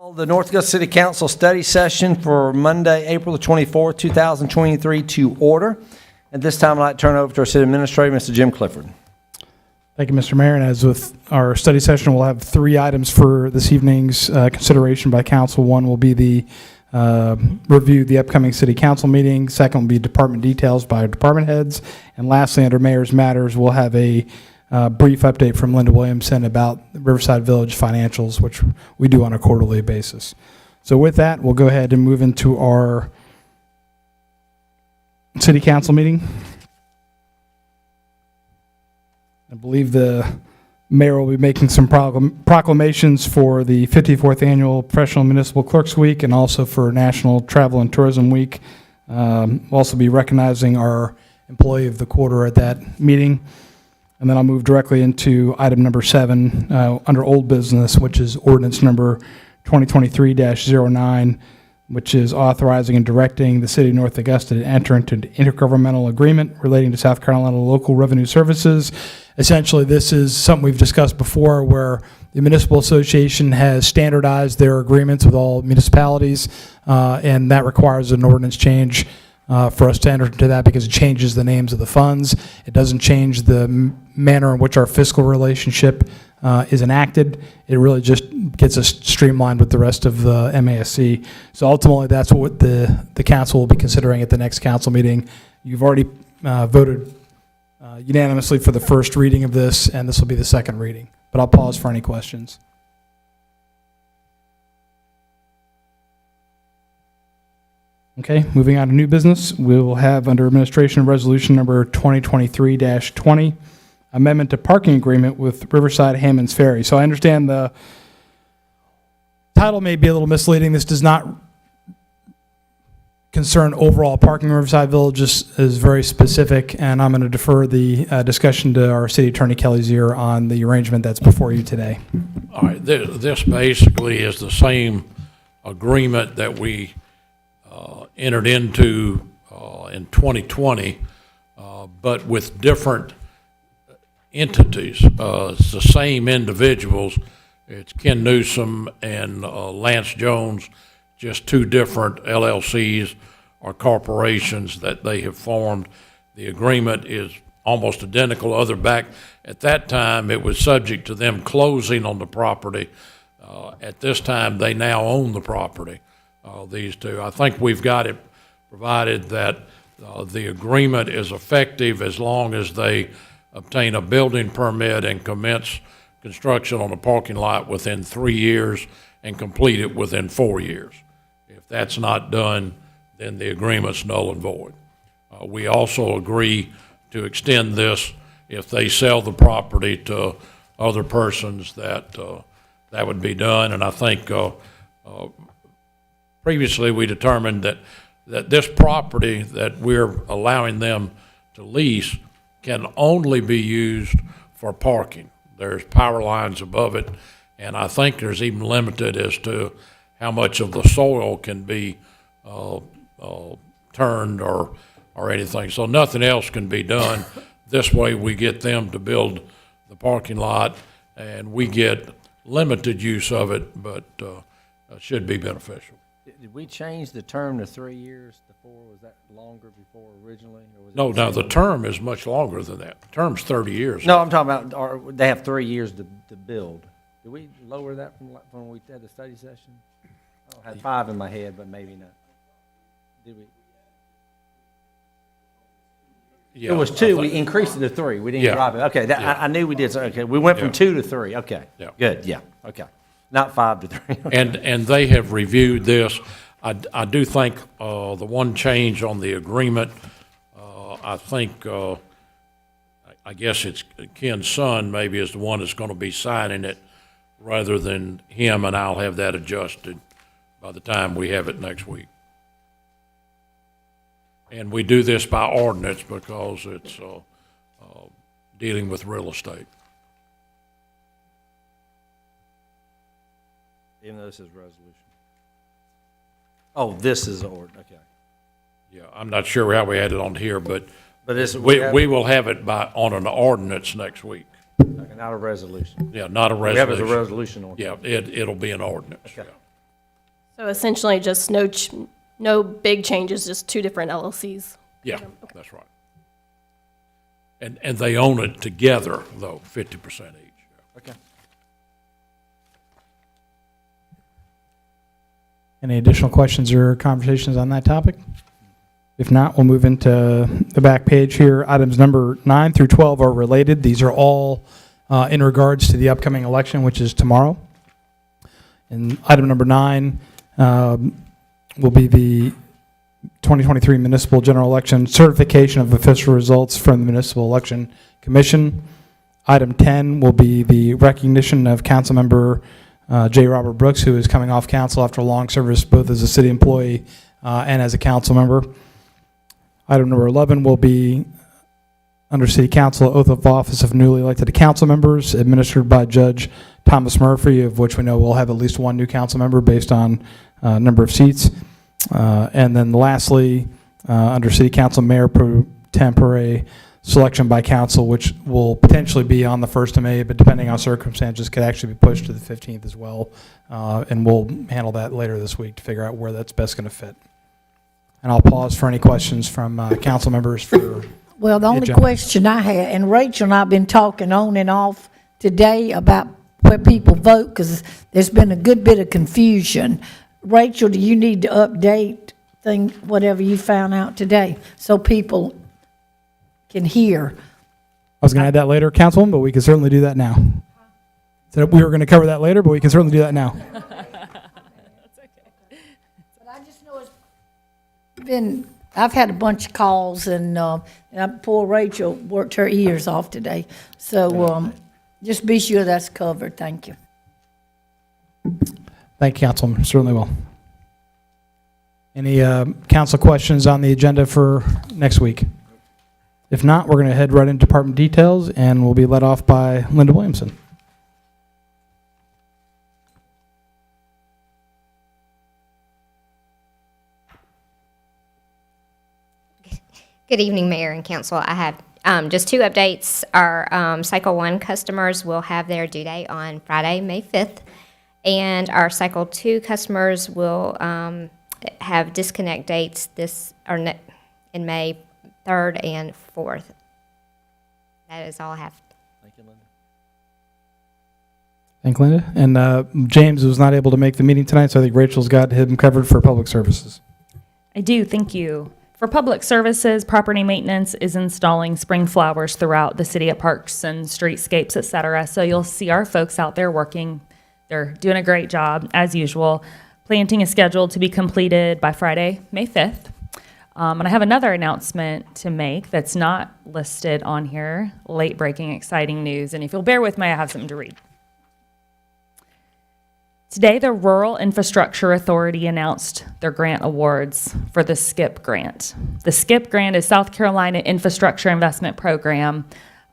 The North Augusta City Council study session for Monday, April the 24th, 2023 to order. At this time, I'd like to turn it over to our City Administrator, Mr. Jim Clifford. Thank you, Mr. Mayor. And as with our study session, we'll have three items for this evening's consideration by council. One will be the review the upcoming city council meeting. Second will be department details by department heads. And lastly, under Mayor's Matters, we'll have a brief update from Linda Williamson about Riverside Village financials, which we do on a quarterly basis. So with that, we'll go ahead and move into our city council meeting. I believe the mayor will be making some proclamations for the 54th Annual Professional Municipal Clerks Week and also for National Travel and Tourism Week. We'll also be recognizing our Employee of the Quarter at that meeting. And then I'll move directly into item number 7 under old business, which is ordinance number 2023-09, which is authorizing and directing the city of North Augusta to enter into an intergovernmental agreement relating to South Carolina local revenue services. Essentially, this is something we've discussed before where the municipal association has standardized their agreements with all municipalities, and that requires an ordinance change for us to enter into that because it changes the names of the funds. It doesn't change the manner in which our fiscal relationship is enacted. It really just gets us streamlined with the rest of the MASC. So ultimately, that's what the council will be considering at the next council meeting. You've already voted unanimously for the first reading of this, and this will be the second reading. But I'll pause for any questions. Okay, moving on to new business, we will have under administration resolution number 2023-20, amendment to parking agreement with Riverside Hammond's Ferry. So I understand the title may be a little misleading. This does not concern overall parking in Riverside Village, just is very specific, and I'm going to defer the discussion to our City Attorney Kelly Zier on the arrangement that's before you today. All right, this basically is the same agreement that we entered into in 2020, but with different entities. It's the same individuals. It's Ken Newsom and Lance Jones, just two different LLCs or corporations that they have formed. The agreement is almost identical, other back at that time it was subject to them closing on the property. At this time they now own the property. These two. I think we've got it provided that the agreement is effective as long as they obtain a building permit and commence construction on a parking lot within 3 years and complete it within 4 years. If that's not done, then the agreement's null and void. We also agree to extend this if they sell the property to other persons that would be done. And I think previously we determined that this property that we're allowing them to lease can only be used for parking. There's power lines above it, and I think there's even limited as to how much of the soil can be turned or anything. So nothing else can be done. This way we get them to build the parking lot, and we get limited use of it, but should be beneficial. Did we change the term to 3 years to 4? Was that longer before originally? Or was No, now the term is much longer than that. The term's 30 years. No, I'm talking about, they have 3 years to build. Did we lower that from when we had the study session? I had 5 in my head, but maybe not. Did we? Yeah, It was 2. We increased it to 3. We didn't drop it. Okay, I knew we did. So, okay, we went from 2 to 3. Okay, good. Yeah, okay. Not 5 to 3. And they have reviewed this. I do think the one change on the agreement, I think, I guess it's Ken's son maybe is the one that's going to be signing it rather than him, and I'll have that adjusted by the time we have it next week. And we do this by ordinance because it's dealing with real estate. Even though this is resolution. Oh, this is the ordinance. Okay. Yeah, I'm not sure how we had it on here, but this we will have it on an ordinance next week. Okay, not a resolution. Yeah, not a resolution. We have it as a resolution. Yeah, it'll be an ordinance. Okay. Yeah. So essentially, just no big changes, just two different LLCs. Yeah, that's right. And they own it together, though, 50% each. Okay. Any additional questions or conversations on that topic? If not, we'll move into the back page here. Items number 9 through 12 are related. These are all in regards to the upcoming election, which is tomorrow. And item number 9 will be the 2023 municipal general election certification of official results from the Municipal Election Commission. Item 10 will be the recognition of Councilmember J. Robert Brooks, who is coming off council after a long service both as a city employee and as a council member. Item number 11 will be under City Council oath of office of newly elected council members administered by Judge Thomas Murphy, of which we know we'll have at least one new council member based on number of seats. And then lastly, under City Council Mayor Pro Tempore selection by council, which will potentially be on the 1st of May, but depending on circumstances, could actually be pushed to the 15th as well. And we'll handle that later this week to figure out where that's best going to fit. And I'll pause for any questions from council members for Well, the only agenda. question I had, and Rachel and I have been talking on and off today about where people vote, because there's been a good bit of confusion. Rachel, do you need to update whatever you found out today, so people can hear? I was going to add that later, Councilwoman, but we can certainly do that now. So we were going to cover that later, but we can certainly do that now. But I just know I've had a bunch of calls, and poor Rachel worked her ears off today. So just be sure that's covered. Thank you. Thank you, Councilwoman. Certainly will. Any council questions on the agenda for next week? If not, we're going to head right into department details, and we'll be led off by Linda Williamson. Good evening, Mayor and Council. I have just two updates. Our Cycle 1 customers will have their due date on Friday, May 5th, and our Cycle 2 customers will have disconnect dates in May 3rd and 4th. That is all I have. Thank you, Linda. Thank you, Linda. And James was not able to make the meeting tonight, so I think Rachel's got him covered for public services. I do, thank you. For public services, property maintenance is installing spring flowers throughout the city at parks and streetscapes, et cetera. So you'll see our folks out there working. They're doing a great job, as usual. Planting is scheduled to be completed by Friday, May 5th. And I have another announcement to make that's not listed on here. Late-breaking, exciting news. And if you'll bear with me, I have something to read. Today, the Rural Infrastructure Authority announced their grant awards for the SCIP grant. The SCIP grant is South Carolina Infrastructure Investment Program.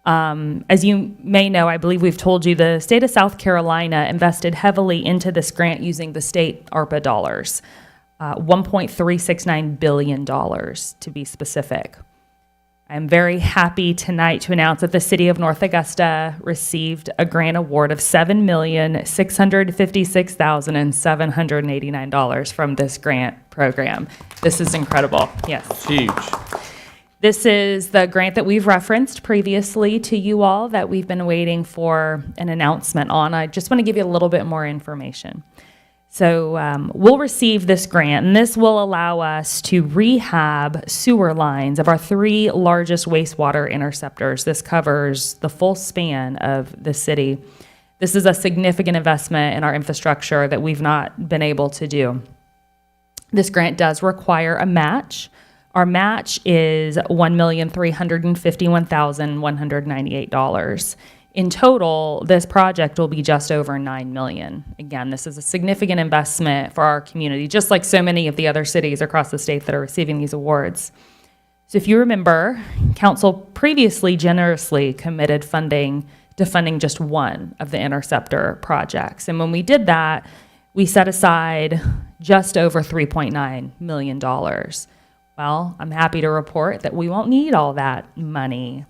As you may know, I believe we've told you, the state of South Carolina invested heavily into this grant using the state ARPA dollars, $1.369 billion to be specific. I'm very happy tonight to announce that the city of North Augusta received a grant award of $7,656,789 from this grant program. This is incredible. Yes. It's huge. This is the grant that we've referenced previously to you all that we've been waiting for an announcement on. I just want to give you a little bit more information. So we'll receive this grant, and this will allow us to rehab sewer lines of our 3 largest wastewater interceptors. This covers the full span of the city. This is a significant investment in our infrastructure that we've not been able to do. This grant does require a match. Our match is $1,351,198. In total, this project will be just over $9 million. Again, this is a significant investment for our community, just like so many of the other cities across the state that are receiving these awards. So if you remember, council previously generously committed funding to funding just one of the interceptor projects. And when we did that, we set aside just over $3.9 million. Well, I'm happy to report that we won't need all that money.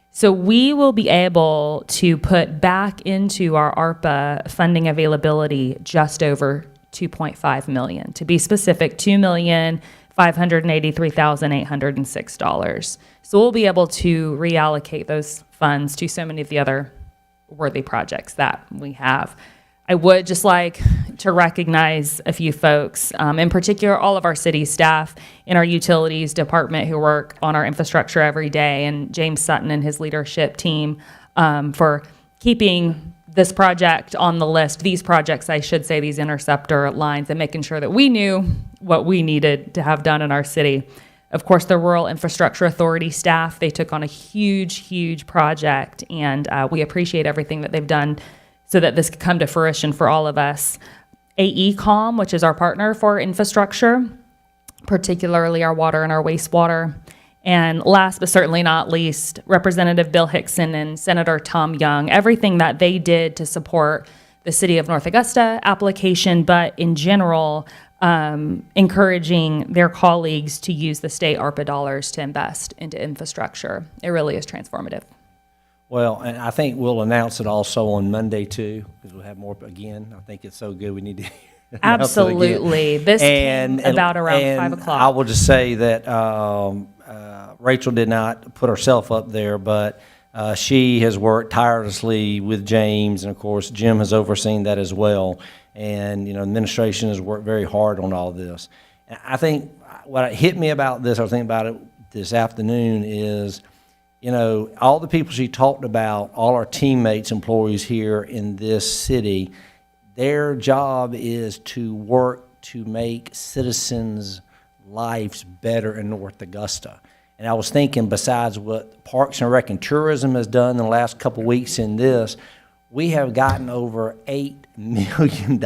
So we will be able to put back into our ARPA funding availability just over 2.5 million. To be specific, $2,583,806. So we'll be able to reallocate those funds to so many of the other worthy projects that we have. I would just like to recognize a few folks, in particular, all of our city staff in our utilities department who work on our infrastructure every day, and James Sutton and his leadership team for keeping this project on the list, these projects, I should say, these interceptor lines, and making sure that we knew what we needed to have done in our city. Of course, the Rural Infrastructure Authority staff, they took on a huge project, and we appreciate everything that they've done so that this could come to fruition for all of us. AECom, which is our partner for infrastructure, particularly our water and our wastewater. And last but certainly not least, Representative Bill Hickson and Senator Tom Young, everything that they did to support the City of North Augusta application, but in general, encouraging their colleagues to use the state ARPA dollars to invest into infrastructure. It really is transformative. Well, and I think we'll announce it also on Monday too, because we'll have more, again, I think it's so good, we need to announce it again. Absolutely. This came about around 5 o'clock. I will just say that Rachel did not put herself up there, but she has worked tirelessly with James, and of course, Jim has overseen that as well. And, administration has worked very hard on all this. And I think what hit me about this, I was thinking about it this afternoon, is, all the people she talked about, all our teammates, employees here in this city, their job is to work to make citizens' lives better in North Augusta. And I was thinking, besides what Parks and Rec and Tourism has done in the last couple of weeks in this, we have gotten over $8 million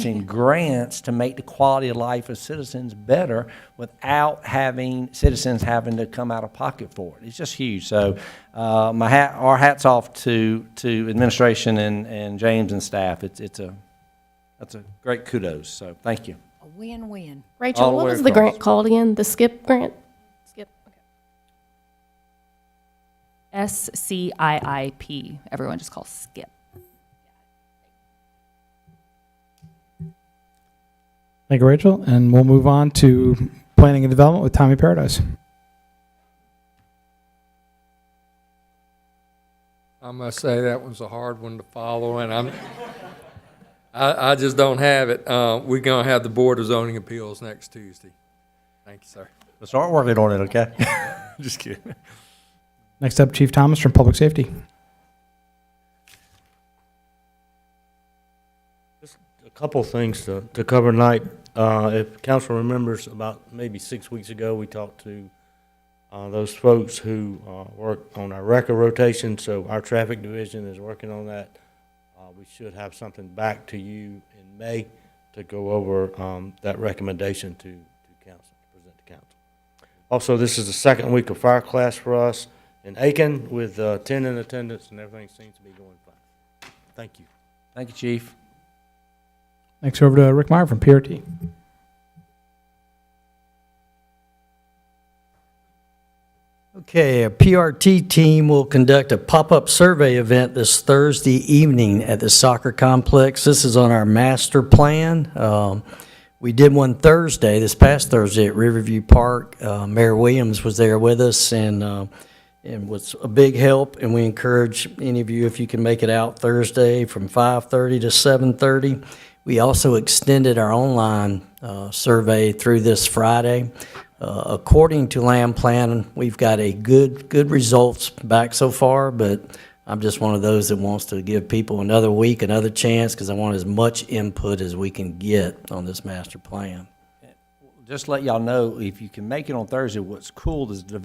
in grants to make the quality of life of citizens better without citizens having to come out of pocket for it. It's just huge. So our hat's off to administration and James and staff. That's a great kudos. So thank you. A win-win. Rachel, All the what way was the across. grant called again? The SKIP grant? SKIP, okay. SCIIP. Everyone just calls SKIP. Thank you, Rachel. And we'll move on to planning and development with Tommy Paradise. I must say that one's a hard one to follow, and I just don't have it. We're gonna have the Board of Zoning Appeals next Tuesday. Thank you, sir. Let's start working on it, okay? Just kidding. Next up, Chief Thomas from Public Safety. Just a couple things to cover tonight. If council remembers, about maybe 6 weeks ago, we talked to those folks who work on our record rotation. So our traffic division is working on that. We should have something back to you in May to go over that recommendation to council, to present to council. Also, this is the second week of fire class for us in Aiken with 10 in attendance, and everything seems to be going fine. Thank you. Thank you, Chief. Next over to Rick Meyer from PRT. Okay, a PRT team will conduct a pop-up survey event this Thursday evening at the soccer complex. This is on our master plan. We did one this past Thursday at Riverview Park. Mayor Williams was there with us and was a big help, and we encourage any of you, if you can make it out Thursday from 5:30 to 7:30. We also extended our online survey through this Friday. According to Land Plan, we've got a good results back so far, but I'm just one of those that wants to give people another week, another chance, because I want as much input as we can get on this master plan. Just to let y'all know, if you can make it on Thursday, what's cool is the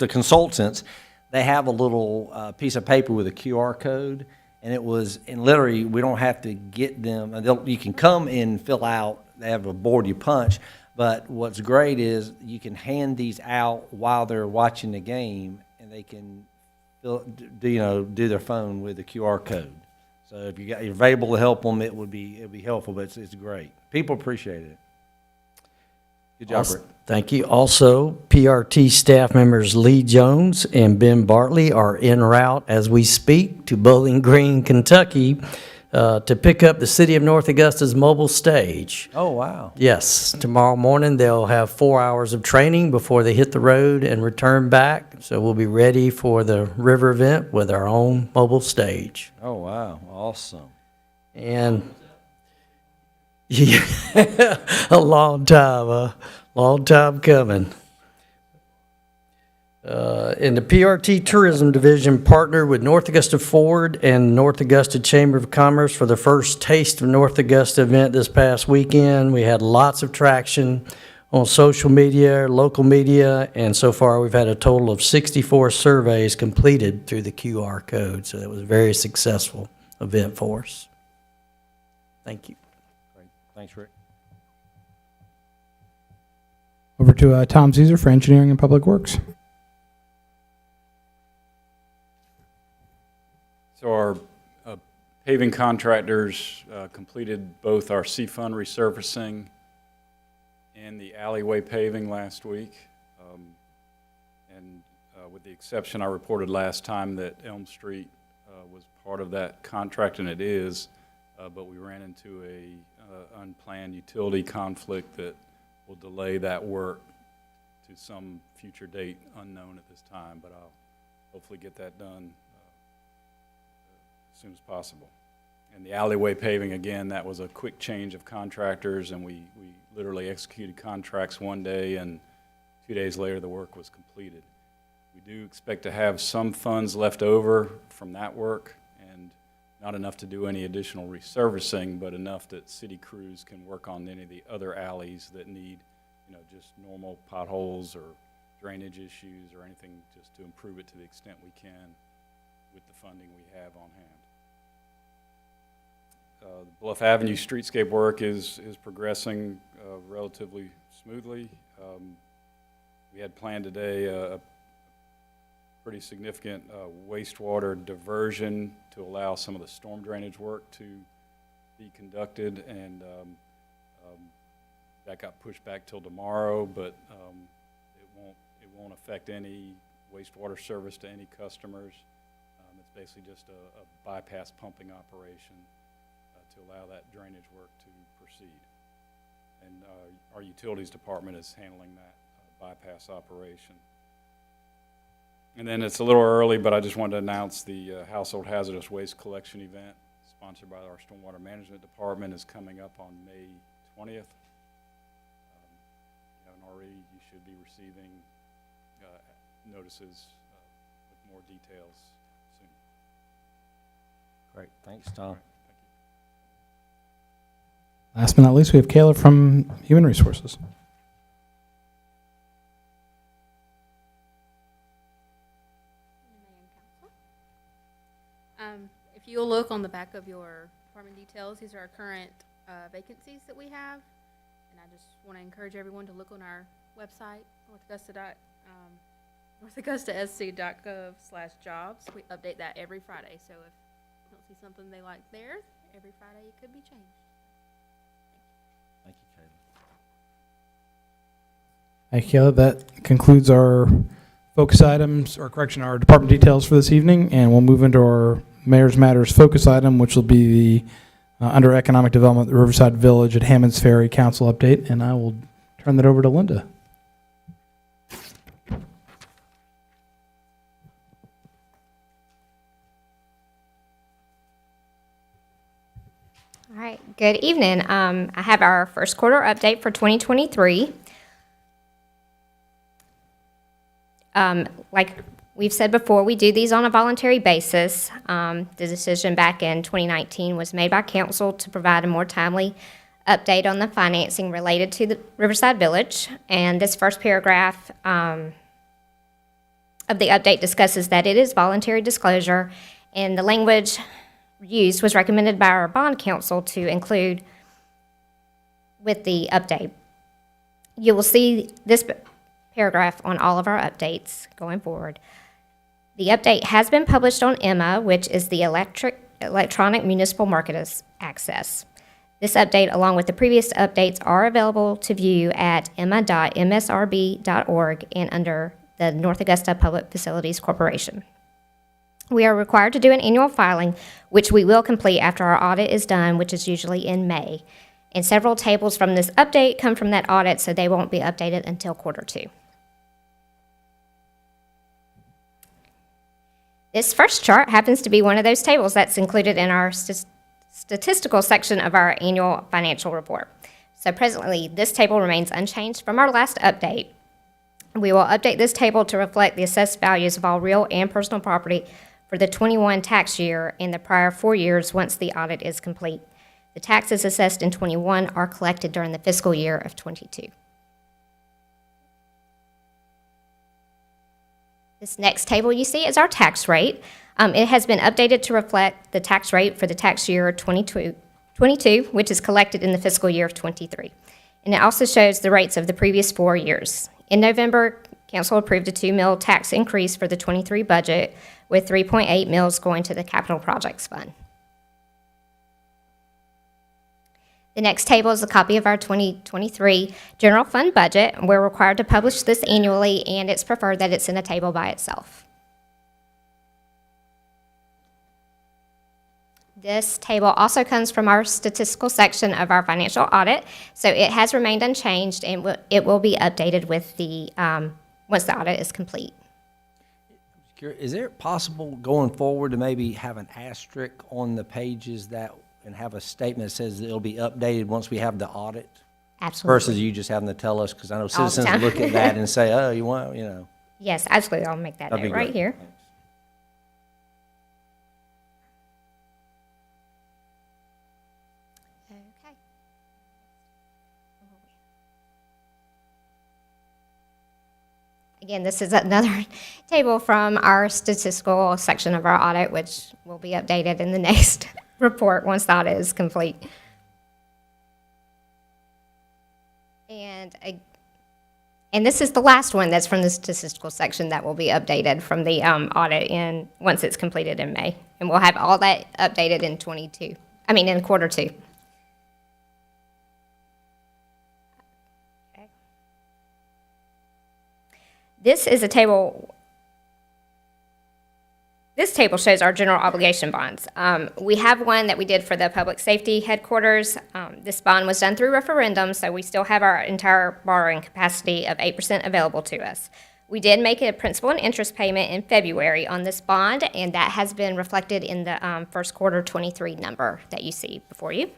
consultants, they have a little piece of paper with a QR code, and literally, we don't have to get them, you can come and fill out, they have a board you punch, but what's great is you can hand these out while they're watching the game, and they can do their phone with the QR code. So if you're available to help them, it'd be helpful, but it's great. People appreciate it. Good job, Rick. Thank you. Also, PRT staff members Lee Jones and Ben Bartley are en route as we speak to Bowling Green, Kentucky, to pick up the City of North Augusta's mobile stage. Oh, wow. Yes, tomorrow morning they'll have 4 hours of training before they hit the road and return back. So we'll be ready for the river event with our own mobile stage. Oh, wow. Awesome. And yeah, a long time coming. And the PRT Tourism Division partnered with North Augusta Ford and North Augusta Chamber of Commerce for the first Taste of North Augusta event this past weekend. We had lots of traction on social media, local media, and so far we've had a total of 64 surveys completed through the QR code. So it was a very successful event for us. Thank you. Great. Thanks, Rick. Over to Tom Caesar for Engineering and Public Works. So our paving contractors completed both our C-Fund resurfacing and the alleyway paving last week. And with the exception I reported last time that Elm Street was part of that contract, and it is, but we ran into a unplanned utility conflict that will delay that work to some future date unknown at this time, but I'll hopefully get that done as soon as possible. And the alleyway paving, again, that was a quick change of contractors, and we literally executed contracts one day, and 2 days later the work was completed. We do expect to have some funds left over from that work, and not enough to do any additional resurfacing, but enough that city crews can work on any of the other alleys that need, just normal potholes or drainage issues or anything, just to improve it to the extent we can with the funding we have on hand. The Bluff Avenue streetscape work is progressing relatively smoothly. We had planned today a pretty significant wastewater diversion to allow some of the storm drainage work to be conducted, and that got pushed back till tomorrow, but it won't affect any wastewater service to any customers. It's basically just a bypass pumping operation to allow that drainage work to proceed. And our utilities department is handling that bypass operation. And then it's a little early, but I just wanted to announce the household hazardous waste collection event sponsored by our stormwater management department is coming up on May 20th. If you haven't already, you should be receiving notices with more details soon. Great. Thanks, Tom. Last but not least, we have Kayla from Human Resources. If you'll look on the back of your department details, these are our current vacancies that we have. And I just want to encourage everyone to look on our website, northaugusta.sc.gov/jobs. We update that every Friday. So if you don't see something they like there, every Friday it could be changed. Thank you, Caleb. Thank you, Kayla. That concludes our focus items, or correction, our department details for this evening, and we'll move into our Mayor's Matters focus item, which will be the under Economic Development, the Riverside Village at Hammond's Ferry Council update, and I will turn that over to Linda. All right, good evening. I have our first quarter update for 2023. Like we've said before, we do these on a voluntary basis. The decision back in 2019 was made by council to provide a more timely update on the financing related to the Riverside Village. And this first paragraph of the update discusses that it is voluntary disclosure, and the language used was recommended by our bond counsel to include with the update. You will see this paragraph on all of our updates going forward. The update has been published on EMMA, which is the Electronic Municipal Market Access. This update, along with the previous updates, are available to view at emma.msrb.org and under the North Augusta Public Facilities Corporation. We are required to do an annual filing, which we will complete after our audit is done, which is usually in May. And several tables from this update come from that audit, so they won't be updated until Q2. This first chart happens to be one of those tables that's included in our statistical section of our annual financial report. So presently, this table remains unchanged from our last update. We will update this table to reflect the assessed values of all real and personal property for the 21 tax year and the prior 4 years once the audit is complete. The taxes assessed in 21 are collected during the fiscal year of 22. This next table you see is our tax rate. It has been updated to reflect the tax rate for the tax year 22, which is collected in the fiscal year of 23. And it also shows the rates of the previous 4 years. In November, Council approved a 2 mil tax increase for the 23 budget, with 3.8 mils going to the Capital Projects Fund. The next table is a copy of our 2023 general fund budget. We're required to publish this annually, and it's preferred that it's in a table by itself. This table also comes from our statistical section of our financial audit, so it has remained unchanged, and it will be updated with the once the audit is complete. Is it possible going forward to maybe have an asterisk on the pages that, and have a statement that says it'll be updated once we have the audit? Absolutely. Versus you just having to tell us, because I know All the citizens time. look at that and say, oh, you want, you know. Yes, absolutely. I'll make that That'd be note right great. here. Thanks. Okay. Again, this is another table from our statistical section of our audit, which will be updated in the next report once the audit is complete. And this is the last one that's from the statistical section that will be updated from the audit once it's completed in May. And we'll have all that updated in in Q2. Okay. This is a table. This table shows our general obligation bonds. We have one that we did for the public safety headquarters. This bond was done through referendum, so we still have our entire borrowing capacity of 8% available to us. We did make a principal and interest payment in February on this bond, and that has been reflected in the first quarter 23 number that you see before you.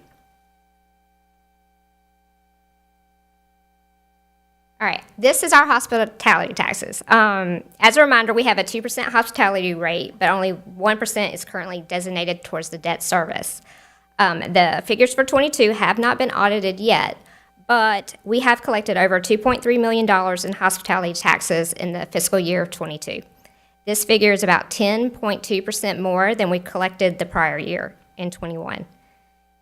All right, this is our hospitality taxes. As a reminder, we have a 2% hospitality rate, but only 1% is currently designated towards the debt service. The figures for 22 have not been audited yet, but we have collected over $2.3 million in hospitality taxes in the fiscal year of 22. This figure is about 10.2% more than we collected the prior year in 21.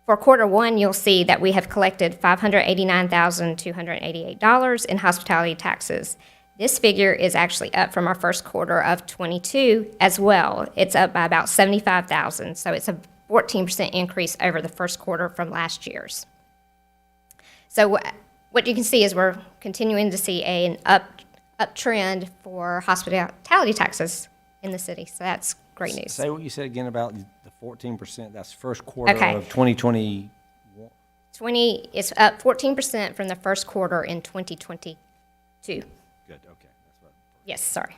For Q1, you'll see that we have collected $589,288 in hospitality taxes. This figure is actually up from our first quarter of 22 as well. It's up by about $75,000, so it's a 14% increase over the first quarter from last year's. So what you can see is we're continuing to see an uptrend for hospitality taxes in the city, so that's great news. Say what you said again about the 14%. That's first quarter Okay. of 2021. It's up 14% from the first quarter in 2022. Good, okay. That's what. Yes, sorry.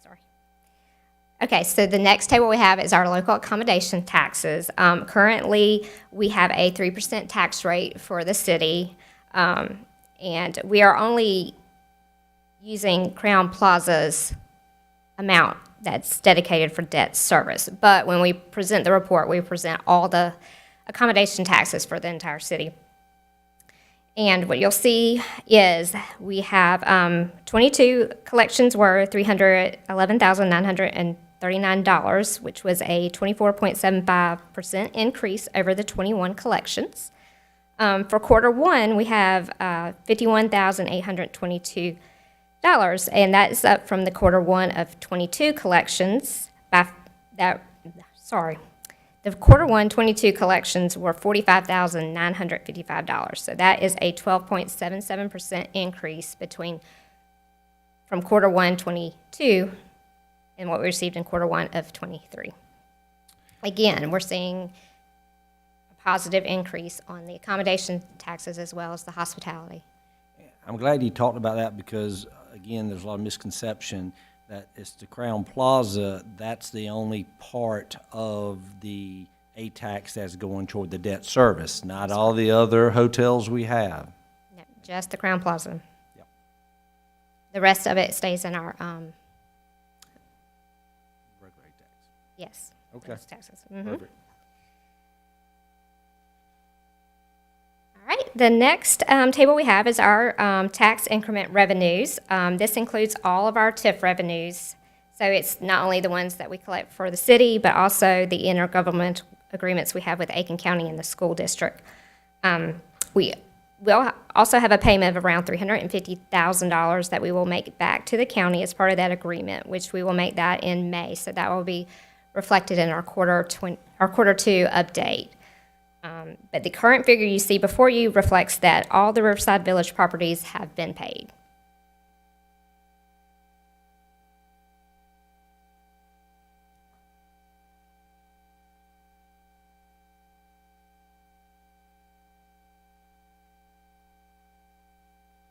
Sorry. Okay, so the next table we have is our local accommodation taxes. Currently, we have a 3% tax rate for the city, and we are only using Crown Plaza's amount that's dedicated for debt service. But when we present the report, we present all the accommodation taxes for the entire city. And what you'll see is we have 22 collections were $311,939, which was a 24.75% increase over the 21 collections. For quarter one, we have $51,822, and that is up from the quarter one of 22 collections. The quarter one 22 collections were $45,955. So that is a 12.77% increase from quarter one 22 and what we received in quarter one of 23. Again, we're seeing a positive increase on the accommodation taxes as well as the hospitality. I'm glad you talked about that because, again, there's a lot of misconception that it's the Crown Plaza, that's the only part of the A-tax that's going toward the debt service, not all the other hotels we have. No, just the Crown Plaza. Yep. The rest of it stays in our, Regular A-tax. yes. Okay. those taxes. Mhm. Perfect. All right, the next table we have is our tax increment revenues. This includes all of our TIF revenues. So it's not only the ones that we collect for the city, but also the intergovernmental agreements we have with Aiken County and the school district. We'll also have a payment of around $350,000 that we will make back to the county as part of that agreement, which we will make that in May. So that will be reflected in our quarter two update. But the current figure you see before you reflects that all the Riverside Village properties have been paid.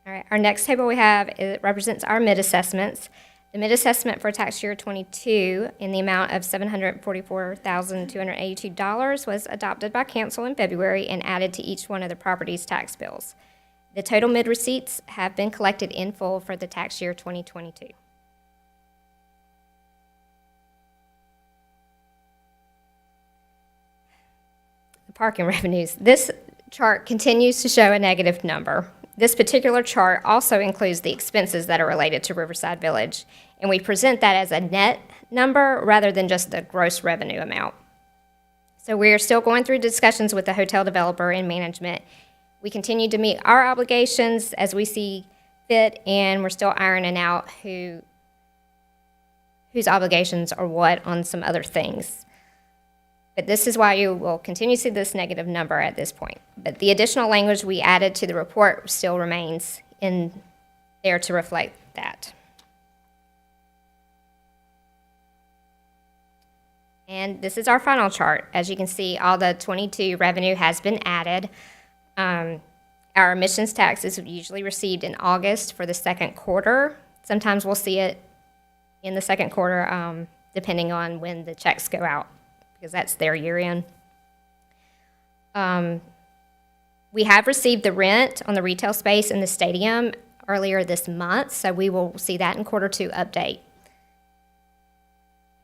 All right, our next table we have, it represents our mid-assessments. The mid-assessment for tax year 22 in the amount of $744,282 was adopted by council in February and added to each one of the property's tax bills. The total mid-receipts have been collected in full for the tax year 2022. The parking revenues. This chart continues to show a negative number. This particular chart also includes the expenses that are related to Riverside Village, and we present that as a net number rather than just the gross revenue amount. So we are still going through discussions with the hotel developer and management. We continue to meet our obligations as we see fit, and we're still ironing out whose obligations are what on some other things. But this is why you will continue to see this negative number at this point. But the additional language we added to the report still remains in there to reflect that. And this is our final chart. As you can see, all the 22 revenue has been added. Our emissions tax is usually received in August for the second quarter. Sometimes we'll see it in the second quarter, depending on when the checks go out, because that's their year end. We have received the rent on the retail space in the stadium earlier this month, so we will see that in quarter two update.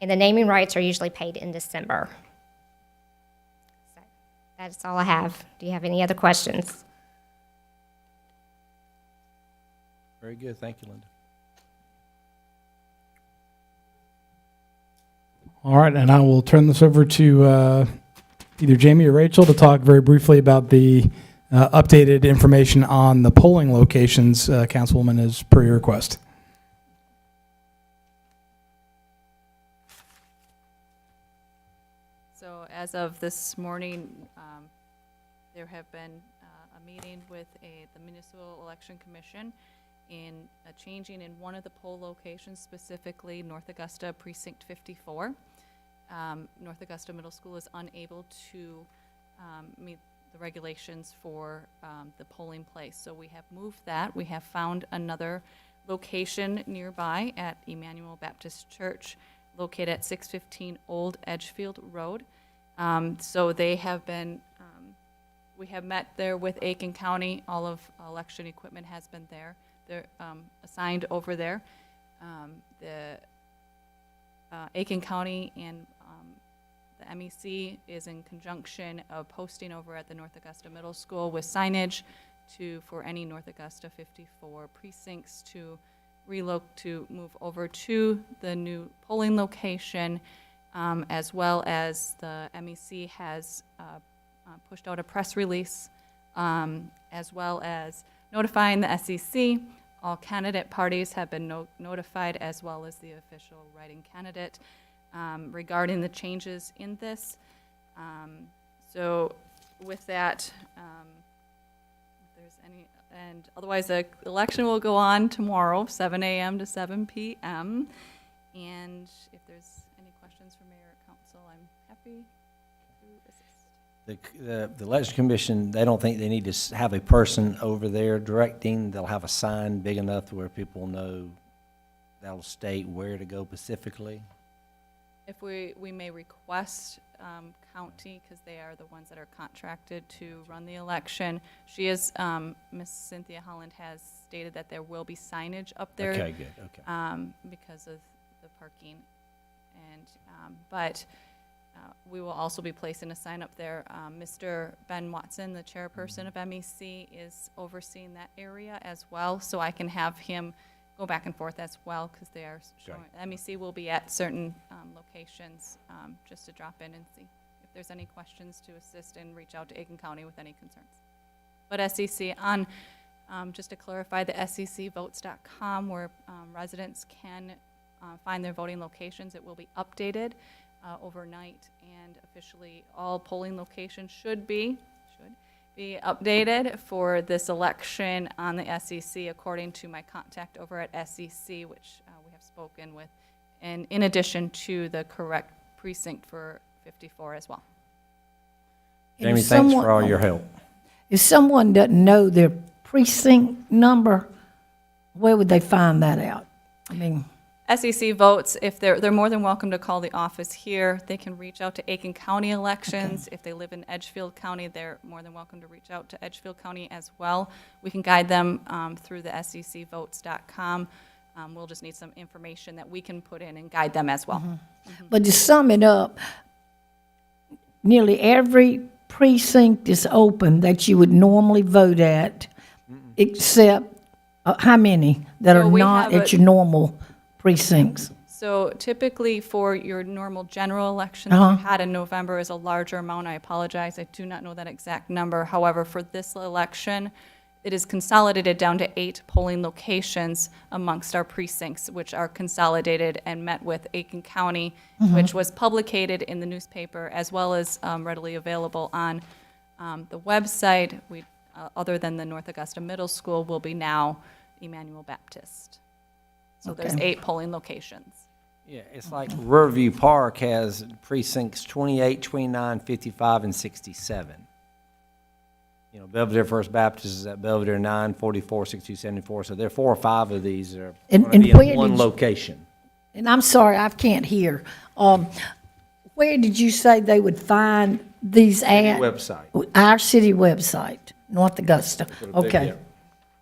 And the naming rights are usually paid in December. So that's all I have. Do you have any other questions? Very good. Thank you, Linda. All right, and I will turn this over to either Jamie or Rachel to talk very briefly about the updated information on the polling locations, Councilwoman, as per your request. So as of this morning, there have been a meeting with the Municipal Election Commission in changing in one of the poll locations, specifically North Augusta Precinct 54. North Augusta Middle School is unable to meet the regulations for the polling place. So we have moved that. We have found another location nearby at Emmanuel Baptist Church, located at 615 Old Edgefield Road. So they have been, we have met there with Aiken County. All of election equipment has been there. They're assigned over there. The Aiken County and the MEC is in conjunction of posting over at the North Augusta Middle School with signage for any North Augusta 54 precincts to move over to the new polling location, as well as the MEC has pushed out a press release as well as notifying the SEC. All candidate parties have been notified, as well as the official writing candidate, regarding the changes in this. So with that, if there's any, and otherwise the election will go on tomorrow, 7 a.m. to 7 p.m. And if there's any questions for Mayor or Council, I'm happy to assist. The election commission, they don't think they need to have a person over there directing. They'll have a sign big enough to where people know that'll state where to go specifically. If we may request county, because they are the ones that are contracted to run the election. She is, Miss Cynthia Holland has stated that there will be signage up there. Okay, good, okay. Because of the parking. And, but we will also be placing a sign up there. Mr. Ben Watson, the chairperson of MEC, is overseeing that area as well, so I can have him go back and forth as well, because they are showing, MEC will be at certain locations just to drop in and see if there's any questions to assist and reach out to Aiken County with any concerns. But SEC on, just to clarify, the secvotes.com, where residents can find their voting locations. It will be updated overnight, and officially all polling locations should be updated for this election on the SEC, according to my contact over at SEC, which we have spoken with, and in addition to the correct precinct for 54 as well. Jamie, thanks for all your help. If someone doesn't know their precinct number, where would they find that out? I mean, SEC votes, if they're more than welcome to call the office here. They can reach out to Aiken County elections. Okay. If they live in Edgefield County, they're more than welcome to reach out to Edgefield County as well. We can guide them through the secvotes.com. We'll just need some information that we can put in and guide them as well. Mm-hmm. Mm-hmm. But to sum it up, nearly every precinct is open that you would normally vote at, except how many that So are we not have at your normal precincts? So typically for your normal general election that you had in November is a larger amount. I apologize, I do not know that exact number. However, for this election, it is consolidated down to 8 polling locations amongst our precincts, which are consolidated and met with Aiken County, which was publicated in the newspaper as well as readily available on the website. We, other than the North Augusta Middle School, will be now Emmanuel Baptist. So there's 8 polling locations. Yeah, it's like Riverview Park has precincts 28, 29, 55, and 67. You know, Belvedere First Baptist is at Belvedere 9, 44, 62, 74. So there are 4 or 5 of these are going to be in one location. And I'm sorry, I can't hear. Where did you say they would find these at? Website. Our city website, North Augusta. Okay.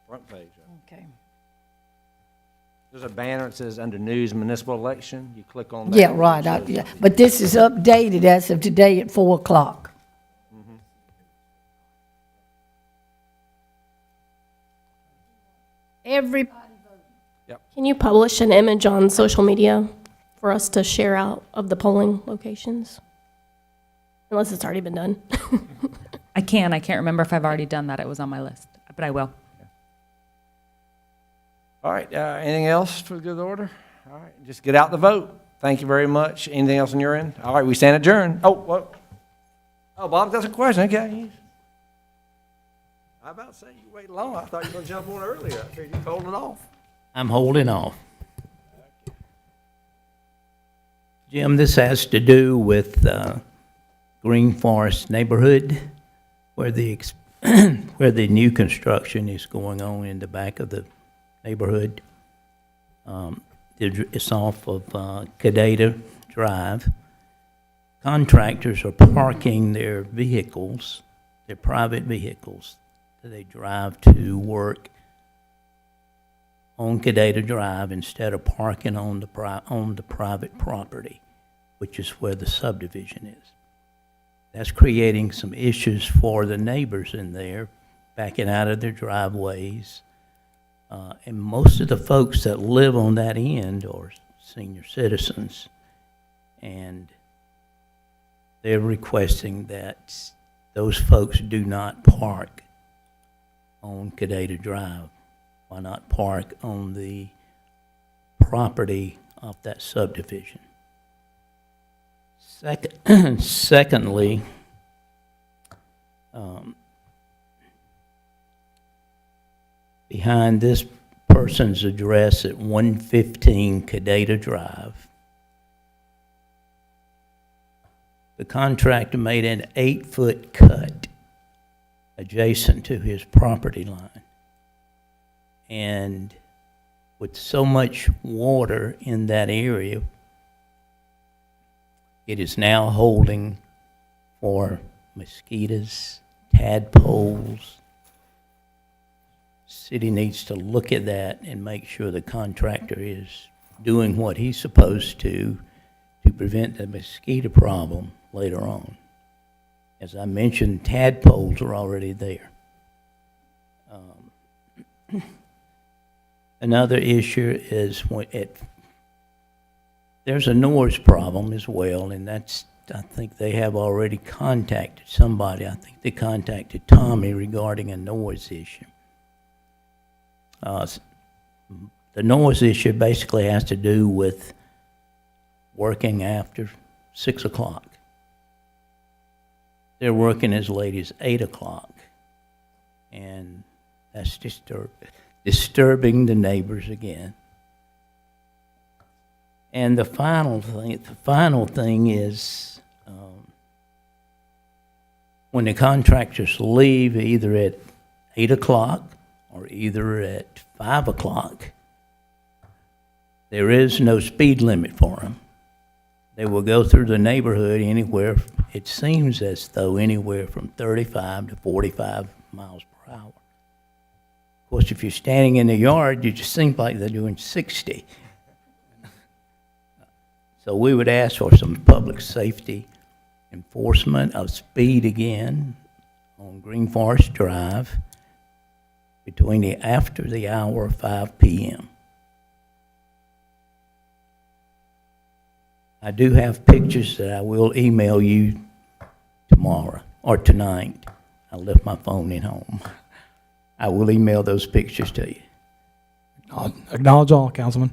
Front page. Okay. There's a banner that says under News Municipal Election. You click on that. Yeah, right. Yeah. But this is updated as of today at 4 o'clock. Everybody voted. Can you publish an image on social media for us to share out of the polling locations? Unless it's already been done. I can't remember if I've already done that. It was on my list, but I will. All right, anything else for the good order? All right, just get out the vote. Thank you very much. Anything else on your end? All right, we stand adjourned. Oh, what? Oh, Bob, that's a question. Okay. I about to say you wait long. I thought you were going to jump on earlier. I figured you told it off. I'm holding off. Jim, this has to do with Green Forest neighborhood, where the where the new construction is going on in the back of the neighborhood. It's off of Cadeta Drive. Contractors are parking their vehicles, their private vehicles, that they drive to work on Cadeta Drive instead of parking on the private property, which is where the subdivision is. That's creating some issues for the neighbors in there, backing out of their driveways. And most of the folks that live on that end are senior citizens, and they're requesting that those folks do not park on Cadeta Drive? Why not park on the property of that subdivision? Secondly, behind this person's address at 115 Cadeta Drive, the contractor made an 8-foot cut adjacent to his property line. And with so much water in that area, it is now holding for mosquitoes, tadpoles. City needs to look at that and make sure the contractor is doing what he's supposed to prevent the mosquito problem later on. As I mentioned, tadpoles are already there. Another issue is there's a noise problem as well, and that's, I think they have already contacted somebody. I think they contacted Tommy regarding a noise issue. The noise issue basically has to do with working after 6 o'clock. They're working as late as 8 o'clock, and that's disturbing the neighbors again. And the final thing is when the contractors leave either at 8 o'clock or either at 5 o'clock, there is no speed limit for them. They will go through the neighborhood anywhere, it seems as though anywhere from 35 to 45 miles per hour. Of course, if you're standing in the yard, you just seem like they're doing 60. So we would ask for some public safety enforcement of speed again on Green Forest Drive after the hour of 5 p.m. I do have pictures that I will email you tomorrow or tonight. I left my phone at home. I will email those pictures to you. I'll acknowledge all, Councilman.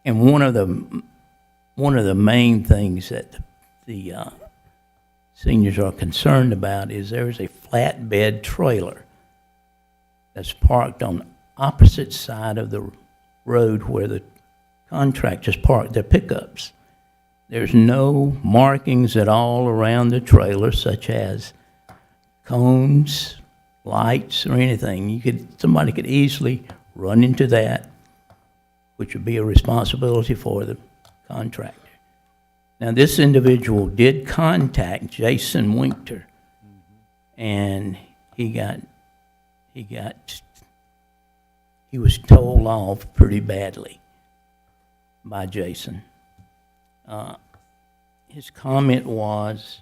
And one of the main things that the seniors are concerned about is there is a flatbed trailer that's parked on the opposite side of the road where the contractors park their pickups. There's no markings at all around the trailer, such as cones, lights, or anything. Somebody could easily run into that, which would be a responsibility for the contractor. Now, this individual did contact Jason Winter, and he was told off pretty badly by Jason. His comment was,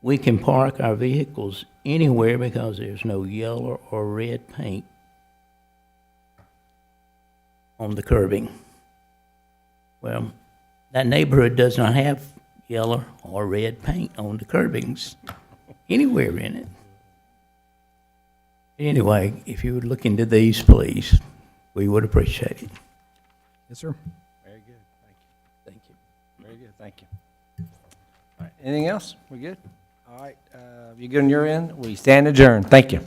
we can park our vehicles anywhere because there's no yellow or red paint on the curbing. Well, that neighborhood does not have yellow or red paint on the curbings anywhere in it. Anyway, if you would look into these, please, we would appreciate it. Yes, sir. Very good. Thank you. Very good. Thank you. All right. Anything else? We good? All right. You good on your end? We stand adjourned. Thank you.